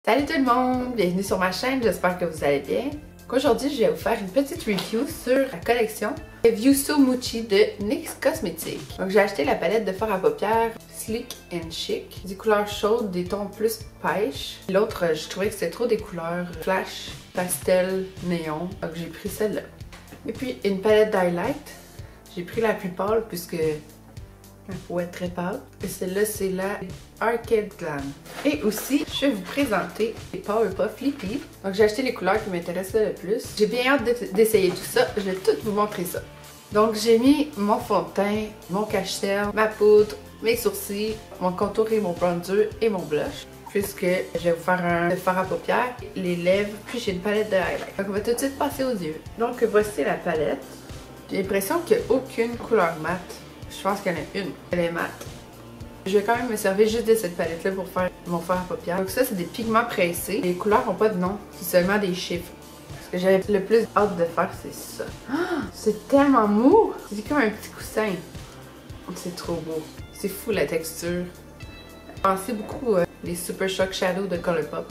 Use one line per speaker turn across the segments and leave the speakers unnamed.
Salut tout le monde! Bienvenue sur ma chaîne, j'espère que vous allez bien. Aujourd'hui, je vais vous faire une petite review sur la collection Viuso Mucci de NYX Cosmetics. Donc j'ai acheté la palette de fard à paupières Sleek and Chic, des couleurs chaudes, des tons plus pêche. L'autre, je trouvais que c'était trop des couleurs flash, pastel, néon, donc j'ai pris celle-là. Et puis une palette d'highlight, j'ai pris la plus pâle puisque elle pourrait être très pâle. Et celle-là, c'est la Arcade Glam. Et aussi, je vais vous présenter les Powerpuff Lippy. Donc, j'ai acheté les couleurs qui m'intéressaient le plus. J'ai bien hâte d'essayer tout ça. Je vais tout vous montrer ça. Donc, j'ai mis mon fond de teint, mon cache-cerne, ma poudre, mes sourcils, mon contour et mon bronzer et mon blush. Puisque je vais vous faire un fard à paupières, les lèvres, puis j'ai une palette de highlight. Donc, on va tout de suite passer aux yeux. Donc, voici la palette. J'ai l'impression qu'il n'y a aucune couleur mate. Je pense qu'il y en a une. Elle est mate. Je vais quand même me servir juste de cette palette-là pour faire mon fard à paupières. Donc ça, c'est des pigments pressés. Les couleurs n'ont pas de nom, c'est seulement des chiffres. Ce que j'avais le plus hâte de faire, c'est ça. Oh, c'est tellement mou! C'est comme un petit coussin. C'est trop beau. C'est fou la texture. J'ai pensé beaucoup les Super Shock Shadow de Colourpop.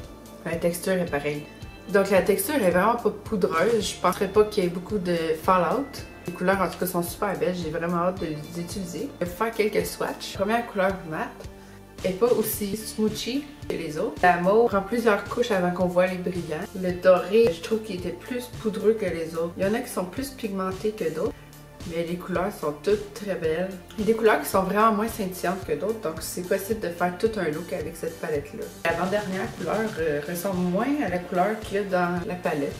La texture est pareille. Donc la texture est vraiment pas poudreuse. Je penserais pas qu'il y ait beaucoup de fallout. Les couleurs en tout cas sont super belles, j'ai vraiment hâte de les utiliser. Je vais faire quelques swatchs. La première couleur mat n'est pas aussi smoochy que les autres. La mauve prend plusieurs couches avant qu'on voit les brillants. Le doré, je trouve qu'il était plus poudreux que les autres. Il y en a qui sont plus pigmentés que d'autres, mais les couleurs sont toutes très belles. Il y a des couleurs qui sont vraiment moins scintillantes que d'autres, donc c'est possible de faire tout un look avec cette palette-là. L'avant-dernière couleur ressemble moins à la couleur qu'il y a dans la palette.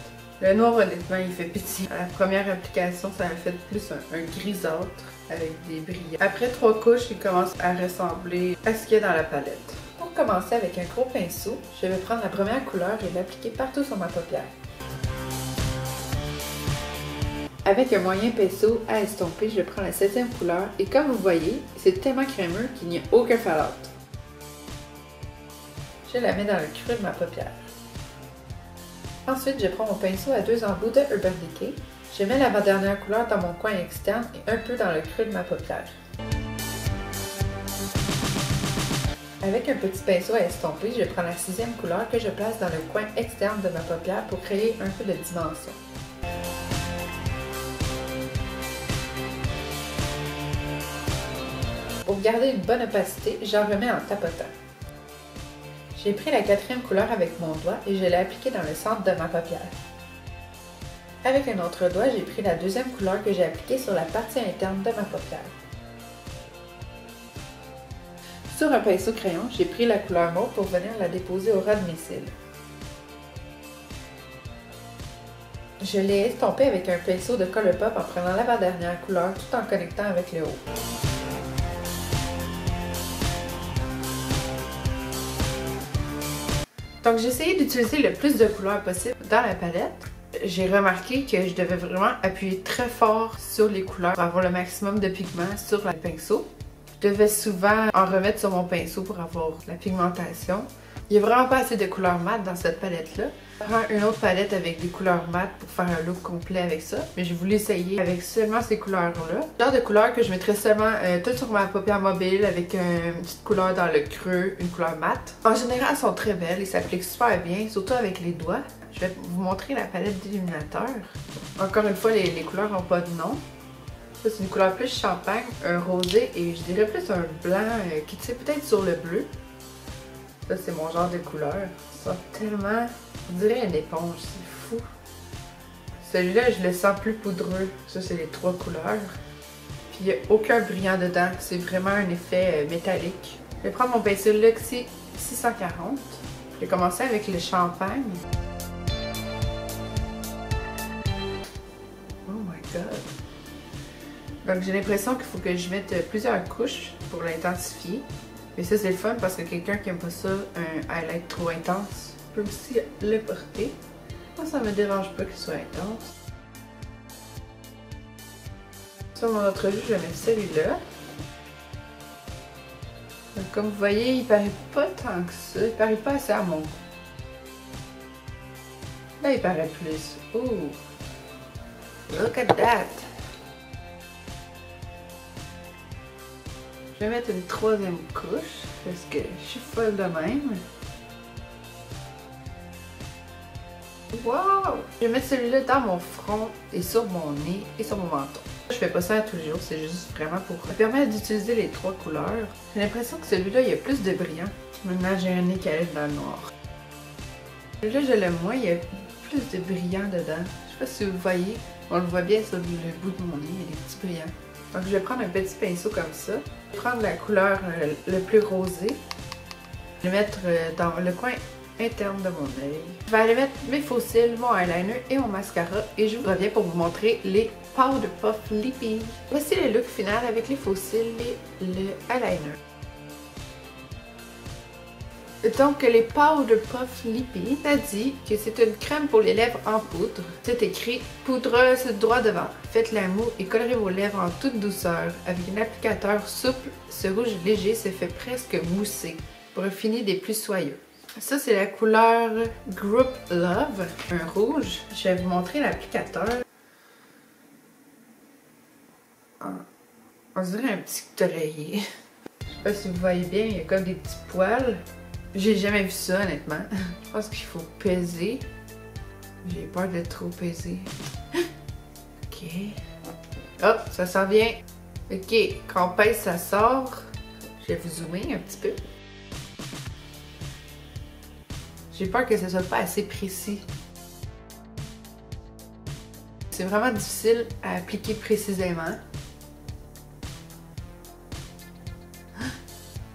Le noir, honnêtement, il fait pitié. À la première application, ça a fait plus un grisâtre avec des brillants. Après 3 couches, il commence à ressembler à ce qu'il y a dans la palette. Pour commencer avec un gros pinceau, je vais prendre la première couleur et l'appliquer partout sur ma paupière. Avec un moyen pinceau à estomper, je prends la 7e couleur et comme vous voyez, c'est tellement crémeux qu'il n'y a aucun fallout. Je la mets dans le creux de ma paupière. Ensuite, je prends mon pinceau à 2 embouts de Urban Decay. Je mets l'avant-dernière couleur dans mon coin externe et un peu dans le creux de ma paupière. Avec un petit pinceau à estomper, je prends la 6e couleur que je place dans le coin externe de ma paupière pour créer un peu de dimension. Pour garder une bonne opacité, j'en remets en tapotant. J'ai pris la 4e couleur avec mon doigt et je l'ai appliquée dans le centre de ma paupière. Avec un autre doigt, j'ai pris la 2e couleur que j'ai appliquée sur la partie interne de ma paupière. Sur un pinceau crayon, j'ai pris la couleur mauve pour venir la déposer au ras de mes cils. Je l'ai estompée avec un pinceau de Colourpop en prenant l'avant-dernière couleur tout en connectant avec le haut. Donc j'ai essayé d'utiliser le plus de couleurs possible dans la palette. J'ai remarqué que je devais vraiment appuyer très fort sur les couleurs pour avoir le maximum de pigments sur le pinceau. Je devais souvent en remettre sur mon pinceau pour avoir la pigmentation. Il n'y a vraiment pas assez de couleurs mates dans cette palette-là. Je prends une autre palette avec des couleurs mates pour faire un look complet avec ça. Mais j'ai voulu essayer avec seulement ces couleurs-là. Le genre de couleur que je mettrais seulement tout sur ma paupière mobile avec une petite couleur dans le creux, une couleur mate. En général, elles sont très belles et s'appliquent super bien, surtout avec les doigts. Je vais vous montrer la palette d'illuminateur. Encore une fois, les couleurs n'ont pas de nom. Ça, c'est une couleur plus champagne, un rosé et je dirais plus un blanc qui tire peut-être sur le bleu. Ça, c'est mon genre de couleur. Ça sent tellement... On dirait une éponge, c'est fou. Celui-là, je le sens plus poudreux. Ça, c'est les 3 couleurs. Puis, il n'y a aucun brillant dedans. C'est vraiment un effet métallique. Je vais prendre mon pinceau Luxie 640. Je vais commencer avec le champagne. Oh my god. Donc, j'ai l'impression qu'il faut que je mette plusieurs couches pour l'intensifier. Mais ça, c'est le fun parce que quelqu'un qui n'aime pas ça, un highlight trop intense, peut aussi le porter. Moi, ça me dérange pas qu'il soit intense. Sur mon autre jus, je vais mettre celui-là. Donc, comme vous voyez, il paraît pas tant que ça. Il paraît pas assez à mon goût. Là, il paraît plus. Ooh! Look at that! Je vais mettre une 3e couche parce que je suis folle de même. Wow! Je vais mettre celui-là dans mon front et sur mon nez et sur mon menton. Je fais pas ça tous les jours, c'est juste vraiment pour me permettre d'utiliser les 3 couleurs. J'ai l'impression que celui-là, il y a plus de brillant. Maintenant, j'ai un nez qui arrive dans le noir. Celui-là, je l'aime moins, il y a plus de brillant dedans. Je sais pas si vous le voyez, on le voit bien sur le bout de mon nez, il y a des petits brillants. Donc, je vais prendre un petit pinceau comme ça. Je vais prendre la couleur le plus rosé. Je vais mettre dans le coin interne de mon œil. Je vais aller mettre mes faux cils, mon eyeliner et mon mascara et je reviens pour vous montrer les Powder Puff Lippy. Voici le look final avec les faux cils et le eyeliner. Donc les Powder Puff Lippy, ça dit que c'est une crème pour les lèvres en poudre. C'est écrit poudreuse droit devant. Faites-la mou et collerez vos lèvres en toute douceur. Avec un applicateur souple, ce rouge léger se fait presque mousser pour un fini des plus soyeux. Ça, c'est la couleur Group Love, un rouge. Je vais vous montrer l'applicateur. On dirait un petit oreiller. Je sais pas si vous voyez bien, il y a comme des petits poils. J'ai jamais vu ça, honnêtement. Je pense qu'il faut peser. J'ai peur de trop peser. Ok. Hop, ça s'en vient. Ok, quand on pèse, ça sort. Je vais vous zoomer un petit peu. J'ai peur que ce soit pas assez précis. C'est vraiment difficile à appliquer précisément.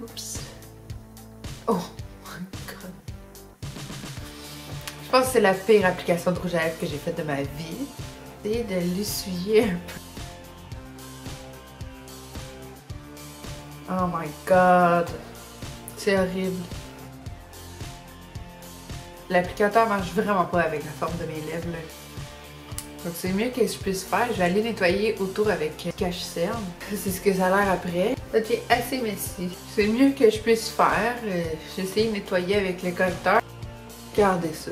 Oups. Oh my god. Je pense que c'est la pire application de rouge à lèvres que j'ai faite de ma vie. Essayez de l'essuyer un peu. Oh my god. C'est horrible. L'applicateur marche vraiment pas avec la forme de mes lèvres, là. Donc c'est mieux que je puisse faire. Je vais aller nettoyer autour avec cache-cerne. C'est ce que ça a l'air après. Ça devient assez messy. C'est mieux que je puisse faire. J'ai essayé de nettoyer avec le correcteur. Regardez ça.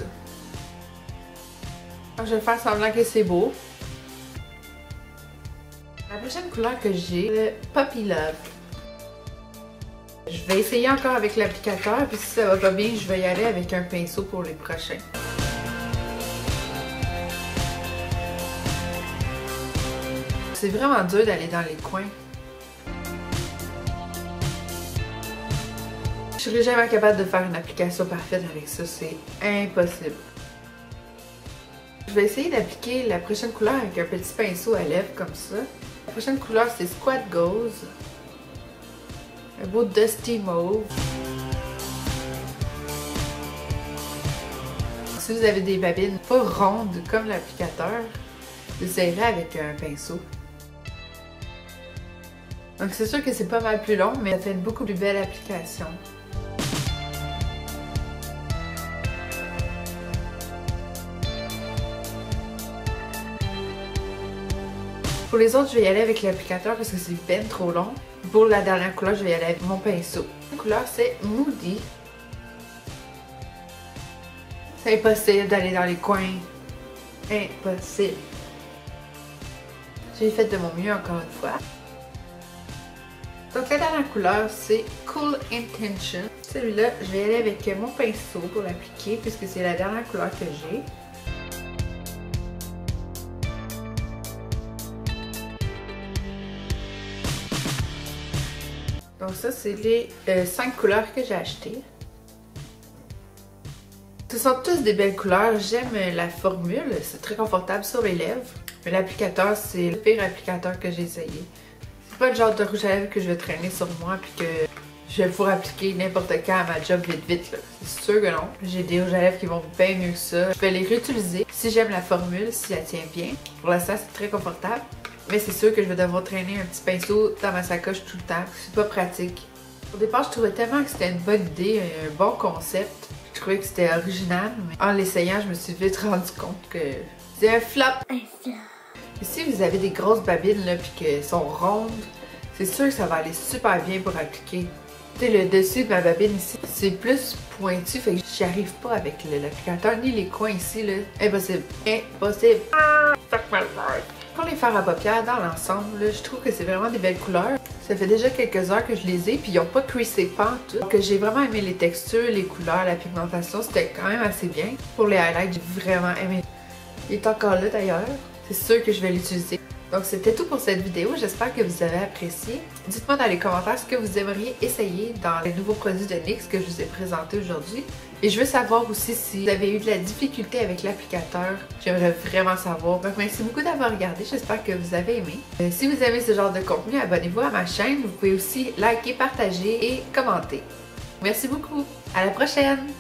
Alors, je vais faire semblant que c'est beau. La prochaine couleur que j'ai, c'est le Puppy Love. Je vais essayer encore avec l'applicateur, puis si ça va pas bien, je vais y aller avec un pinceau pour les prochains. C'est vraiment dur d'aller dans les coins. Je serais jamais capable de faire une application parfaite avec ça, c'est impossible. Je vais essayer d'appliquer la prochaine couleur avec un petit pinceau à lèvres comme ça. La prochaine couleur, c'est Squat Goes. Un beau dusty mauve. Si vous avez des babines pas rondes comme l'applicateur, essayez-le avec un pinceau. Donc c'est sûr que c'est pas mal plus long, mais ça fait une beaucoup plus belle application. Pour les autres, je vais y aller avec l'applicateur parce que c'est ben trop long. Pour la dernière couleur, je vais y aller avec mon pinceau. La couleur, c'est Moody. C'est impossible d'aller dans les coins. Impossible. J'ai fait de mon mieux encore une fois. Donc la dernière couleur, c'est Cool Intention. Celui-là, je vais y aller avec mon pinceau pour l'appliquer puisque c'est la dernière couleur que j'ai. Donc ça, c'est les 5 couleurs que j'ai achetées. Ce sont tous des belles couleurs. J'aime la formule, c'est très confortable sur les lèvres. Mais l'applicateur, c'est le pire applicateur que j'ai essayé. C'est pas le genre de rouge à lèvres que je vais traîner sur moi puis que je vais pouvoir appliquer n'importe quand à ma job vite là. C'est sûr que non. J'ai des rouges à lèvres qui vont bien mieux que ça. Je vais les réutiliser si j'aime la formule, si elle tient bien. Pour l'instant, c'est très confortable. Mais c'est sûr que je vais devoir traîner un petit pinceau dans ma sacoche tout le temps. C'est pas pratique. Au départ, je trouvais tellement que c'était une bonne idée, un bon concept. Je trouvais que c'était original, mais en l'essayant, je me suis vite rendu compte que c'est un flop. Un flop. Et si vous avez des grosses babines là, puis qu'elles sont rondes, c'est sûr que ça va aller super bien pour appliquer. Tu sais, le dessus de ma babine ici, c'est plus pointu, fait que j'y arrive pas avec l'applicateur, ni les coins ici, là. Impossible. Impossible. Ah, fuck my life. Pour les fards à paupières, dans l'ensemble, je trouve que c'est vraiment des belles couleurs. Ça fait déjà quelques heures que je les ai, puis ils n'ont pas creasé pantoute. Donc j'ai vraiment aimé les textures, les couleurs, la pigmentation, c'était quand même assez bien. Pour les highlights, j'ai vraiment aimé. Il est encore là d'ailleurs, c'est sûr que je vais l'utiliser. Donc c'était tout pour cette vidéo, j'espère que vous avez apprécié. Dites-moi dans les commentaires ce que vous aimeriez essayer dans les nouveaux produits de NYX que je vous ai présentés aujourd'hui. Et je veux savoir aussi si vous avez eu de la difficulté avec l'applicateur. J'aimerais vraiment savoir. Donc merci beaucoup d'avoir regardé, j'espère que vous avez aimé. Si vous aimez ce genre de contenu, abonnez-vous à ma chaîne. Vous pouvez aussi liker, partager et commenter. Merci beaucoup, à la prochaine!